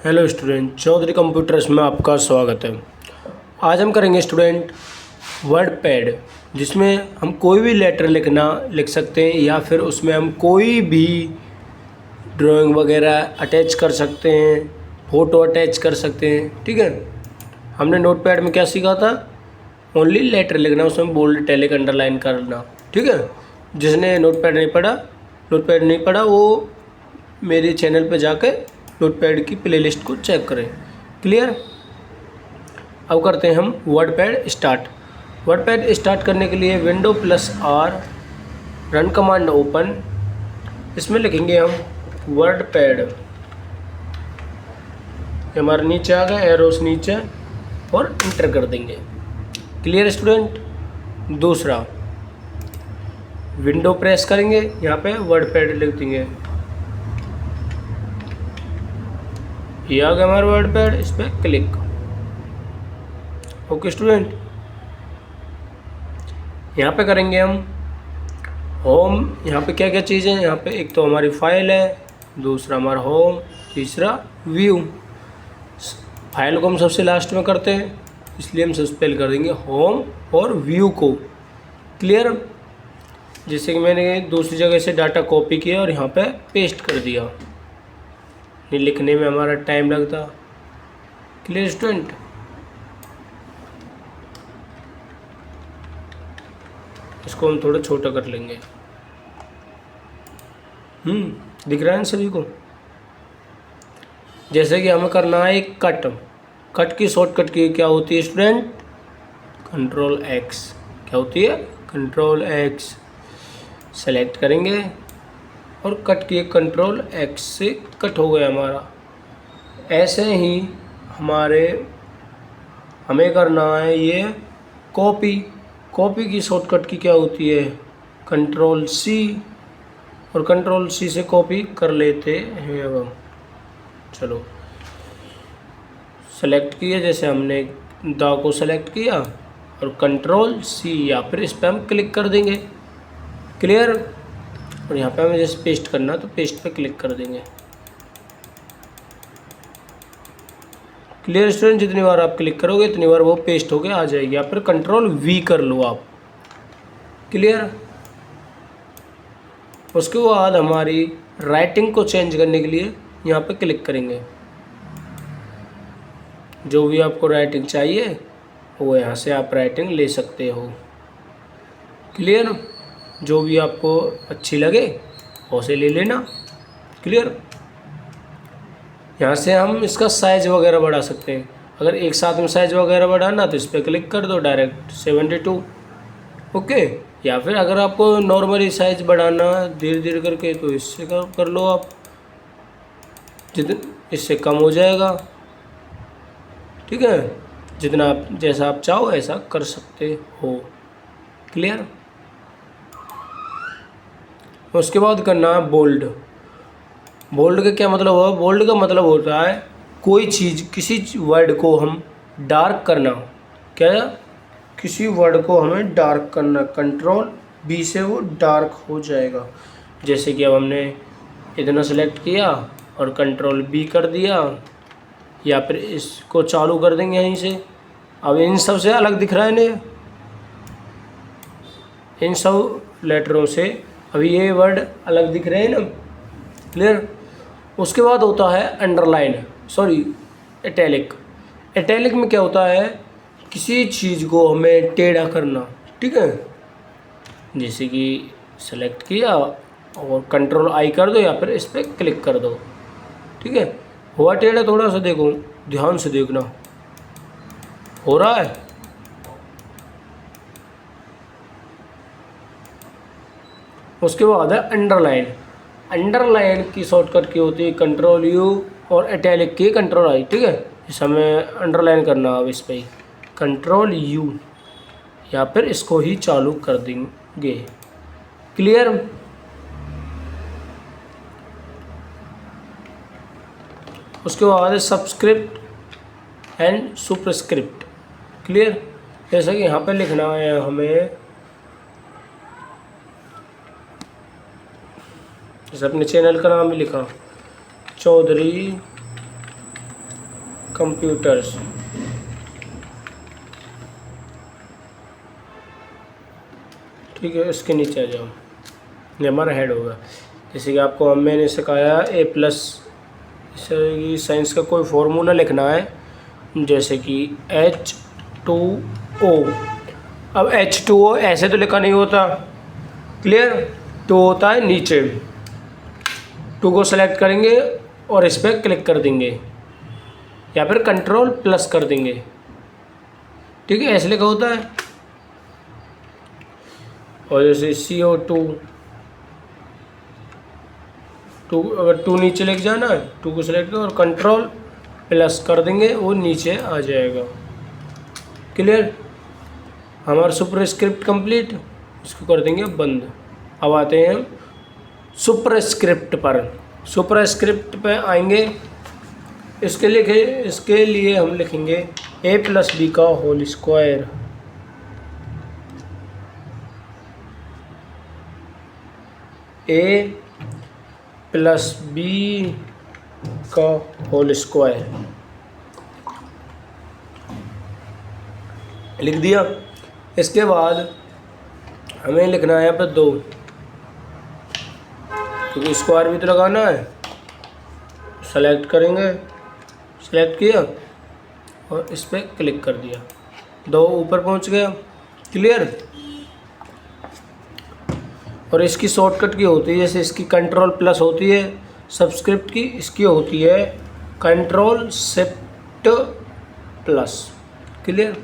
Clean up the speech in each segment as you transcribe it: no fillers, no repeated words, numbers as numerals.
Hello student, Chaudhary computers में आपका स्वागत है। आज हम करेंगे स्टूडेंट वर्ड पैड, जिसमें हम कोई भी लेटर लिख सकते हैं या फिर उसमें हम कोई भी ड्राइंग वगैरह अटैच कर सकते हैं, फ़ोटो अटैच कर सकते हैं। ठीक है, हमने नोट पैड में क्या सीखा था? ओनली लेटर लिखना, उसमें बोल्ड इटैलिक अंडरलाइन करना। ठीक है, जिसने नोट पैड नहीं पढ़ा वो मेरे चैनल पर जाकर नोटपैड की प्लेलिस्ट को चेक करें। क्लियर? अब करते हैं हम वर्डपैड स्टार्ट। वर्डपैड स्टार्ट करने के लिए window +R, run command open, इसमें लिखेंगे हम वर्डपैड। हमारे नीचे आ गया, एरोस नीचे, और इंटर कर देंगे। Clear student? दूसरा, विंडो प्रेस करेंगे, यहाँ पे वर्डपैड लिख देंगे। ये आ गया हमारा वर्ड पैड, इस पर क्लिक। ओके स्टूडेंट, यहाँ पे करेंगे हम होम। यहाँ पे क्या क्या चीज़ें हैं? यहाँ पे एक तो हमारी फाइल है, दूसरा हमारा होम, तीसरा व्यू। फाइल को हम सबसे लास्ट में करते हैं, इसलिए हम सबसे पहले कर देंगे होम और व्यू को। क्लियर? जैसे कि मैंने दूसरी जगह से डाटा कॉपी किया और यहाँ पे पेस्ट कर दिया, लिखने में हमारा टाइम लगता। Clear student? इसको हम थोड़ा छोटा कर लेंगे। दिख रहा है सभी को? जैसे कि हमें करना है एक कट की शॉर्टकट की क्या होती है स्टूडेंट? Ctrl+X। क्या होती है? Ctrl+X। सेलेक्ट करेंगे और कट किए, Ctrl+X से कट हो गया हमारा। ऐसे ही हमें करना है ये कॉपी की शॉर्टकट की क्या होती है? Ctrl+C, और Ctrl+C से कॉपी कर लेते हैं। अब हम चलो सेलेक्ट किए, जैसे हमने दा को सेलेक्ट किया और Ctrl+C, या फिर इस पर हम क्लिक कर देंगे। क्लियर? और यहाँ पे हमें जैसे पेस्ट करना तो पेस्ट पे क्लिक कर देंगे। Clear student? जितनी बार आप क्लिक करोगे उतनी बार वो पेस्ट होके आ जाएगी, या फिर Ctrl+V कर लो आप। क्लियर? उसके बाद हमारी राइटिंग को चेंज करने के लिए यहाँ पे क्लिक करेंगे। जो भी आपको राइटिंग चाहिए वो यहाँ से आप राइटिंग ले सकते हो। क्लियर? जो भी आपको अच्छी लगे उसे ले लेना। क्लियर? यहाँ से हम इसका साइज़ वगैरह बढ़ा सकते हैं। अगर एक साथ में साइज़ वगैरह बढ़ाना तो इस पर क्लिक कर दो, डायरेक्ट 72। ओके, या फिर अगर आपको नॉर्मली साइज़ बढ़ाना धीरे धीरे करके तो इससे कर लो आप, इससे कम हो जाएगा। ठीक है, जितना आप जैसा आप चाहो ऐसा कर सकते हो। क्लियर? उसके बाद करना है बोल्ड। बोल्ड का क्या मतलब हुआ? बोल्ड का मतलब होता है कोई चीज़, किसी वर्ड को हम डार्क करना। क्या? किसी वर्ड को हमें डार्क करना। Ctrl+B से वो डार्क हो जाएगा। जैसे कि अब हमने इतना सेलेक्ट किया और Ctrl+B कर दिया, या फिर इसको चालू कर देंगे यहीं से। अब इन सब से अलग दिख रहा है ना, इन सब लेटरों से अभी ये वर्ड अलग दिख रहे हैं ना। क्लियर? उसके बाद होता है अंडरलाइन, इटैलिक। इटैलिक में क्या होता है? किसी चीज़ को हमें टेढ़ा करना। ठीक है, जैसे कि सेलेक्ट किया और Ctrl+I कर दो, या फिर इस पर क्लिक कर दो। ठीक है, हुआ टेढ़ा? थोड़ा सा देखो, ध्यान से देखना, हो रहा है? उसके बाद है अंडरलाइन। अंडरलाइन की शॉर्टकट की होती है Ctrl+U, और इटैलिक की Ctrl+I। ठीक है, इस हमें अंडरलाइन करना। अब इस पर Ctrl+U, या फिर इसको ही चालू कर देंगे। क्लियर? उसके बाद है सबस्क्रिप्ट एंड सुपरस्क्रिप्ट। क्लियर? जैसा कि यहाँ पे लिखना है हमें, जैसे अपने चैनल का नाम भी लिखा, चौधरी कंप्यूटर्स। ठीक है, इसके नीचे आ जाओ, ये हमारा हेड होगा। जैसे कि आपको मैंने सिखाया A+, साइंस का कोई फॉर्मूला लिखना है, जैसे कि H2O। अब H2O ऐसे तो लिखा नहीं होता, क्लियर, तो होता है नीचे। 2 को सेलेक्ट करेंगे और इस पर क्लिक कर देंगे या फिर Ctrl+ कर देंगे। ठीक है, ऐसे लिखा होता है। और जैसे CO2, अगर 2 नीचे लेके जाना है, 2 को सेलेक्ट करो और Ctrl+ कर देंगे, वो नीचे आ जाएगा। क्लियर, हमारा सुपरस्क्रिप्ट कंप्लीट, इसको कर देंगे बंद। अब आते हैं हम सुपरस्क्रिप्ट पर। सुपरस्क्रिप्ट पे आएंगे, इसके लिए हम लिखेंगे A+B का होल स्क्वायर। A+B का होल स्क्वायर लिख दिया। इसके बाद हमें लिखना है यहाँ पर 2, क्योंकि स्क्वायर भी तो लगाना है। सेलेक्ट करेंगे, सेलेक्ट किया और इस पर क्लिक कर दिया, 2 ऊपर पहुँच गया। क्लियर, और इसकी शॉर्टकट की होती है, जैसे इसकी Ctrl+ होती है सबस्क्रिप्ट की, इसकी होती है Ctrl+Shift+। क्लियर,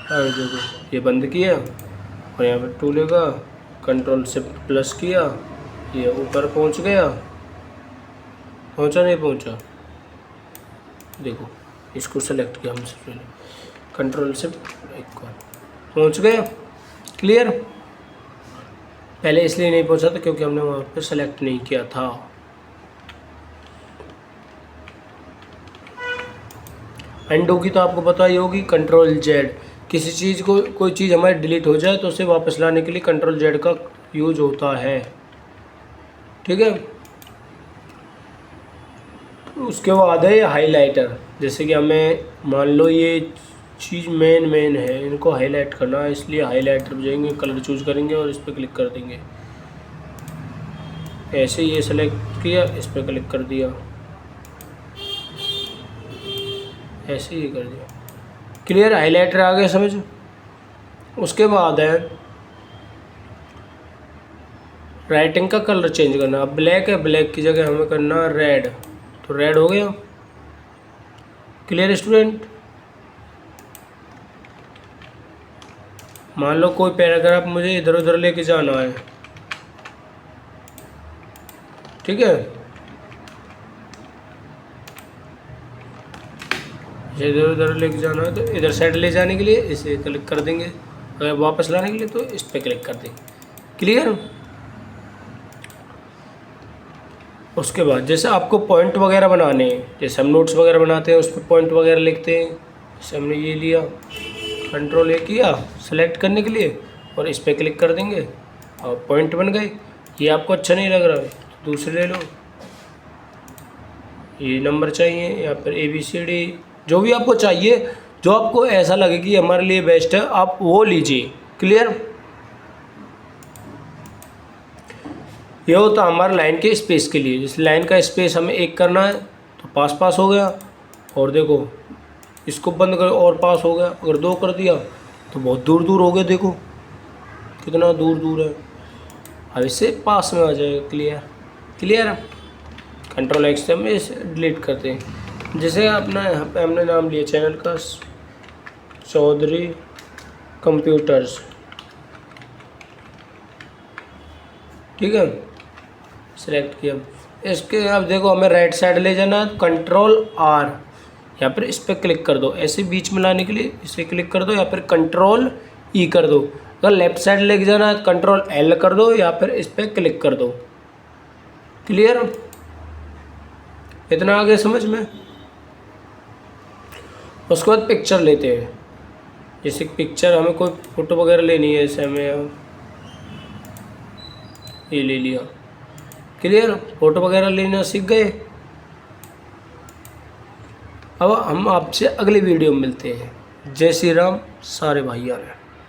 और देखो ये बंद किया और यहाँ पे 2 लेगा, Ctrl+Shift+ किया, ये ऊपर पहुँच गया। पहुँचा नहीं पहुँचा, देखो इसको सेलेक्ट किया हमसे पहले, Ctrl+Shift एक बार पहुँच गया। क्लियर, पहले इसलिए नहीं पहुँचा था क्योंकि हमने वहाँ पे सेलेक्ट नहीं किया था। अंडू की तो आपको पता ही होगी, Ctrl+Z। किसी चीज़ को, कोई चीज़ हमारी डिलीट हो जाए तो उसे वापस लाने के लिए Ctrl+Z का यूज होता है। ठीक है, उसके बाद है हाइलाइटर। जैसे कि हमें मान लो ये चीज़ मेन है, इनको हाईलाइट करना है, इसलिए हाइलाइटर पे जाएंगे, कलर चूज करेंगे और इस पर क्लिक कर देंगे। ऐसे ये सेलेक्ट किया, इस पर क्लिक कर दिया, ऐसे ही कर दिया। क्लियर, हाइलाइटर आ गया समझ। उसके बाद है राइटिंग का कलर चेंज करना। अब ब्लैक है, ब्लैक की जगह हमें करना रेड, तो रेड हो गया। क्लियर स्टूडेंट, मान लो कोई पैराग्राफ मुझे इधर उधर लेके जाना है, ठीक है, इधर उधर लेके जाना है तो इधर साइड ले जाने के लिए इसे क्लिक कर देंगे, अगर वापस लाने के लिए तो इस पर क्लिक कर देंगे। क्लियर, उसके बाद जैसे आपको पॉइंट वगैरह बनाने हैं, जैसे हम नोट्स वगैरह बनाते हैं उस पर पॉइंट वगैरह लिखते हैं। जैसे हमने ये लिया, Ctrl+A किया सेलेक्ट करने के लिए और इस पर क्लिक कर देंगे और पॉइंट बन गए। ये आपको अच्छा नहीं लग रहा है तो दूसरे ले लो, ये नंबर चाहिए या फिर ABCD, जो भी आपको चाहिए, जो आपको ऐसा लगे कि हमारे लिए बेस्ट है आप वो लीजिए। क्लियर, ये होता हमारा लाइन के स्पेस के लिए। जिस लाइन का स्पेस हमें 1 करना है तो पास हो गया, और देखो इसको बंद करो और पास हो गया। अगर 2 कर दिया तो बहुत दूर हो गया, देखो कितना दूर है। अब इससे पास में आ जाएगा। क्लियर, Ctrl+X से हम इसे डिलीट करते हैं। जैसे अपना यहाँ पे हमने नाम लिया चैनल का चौधरी कंप्यूटर्स, ठीक है, सेलेक्ट किया। इसके अब देखो हमें राइट साइड ले जाना है, Ctrl+R या फिर इस पर क्लिक कर दो। ऐसे बीच में लाने के लिए इसे क्लिक कर दो या फिर Ctrl+E कर दो। अगर लेफ्ट साइड लेके जाना है Ctrl+L कर दो या फिर इस पर क्लिक कर दो। क्लियर, इतना आगे समझ में। उसके बाद पिक्चर लेते हैं। जैसे पिक्चर हमें कोई फ़ोटो वगैरह लेनी है, जैसे हमें ये ले लिया। क्लियर, फ़ोटो वगैरह लेना सीख गए। अब हम आपसे अगले वीडियो में मिलते हैं। जय श्री राम सारे भाइयों ने।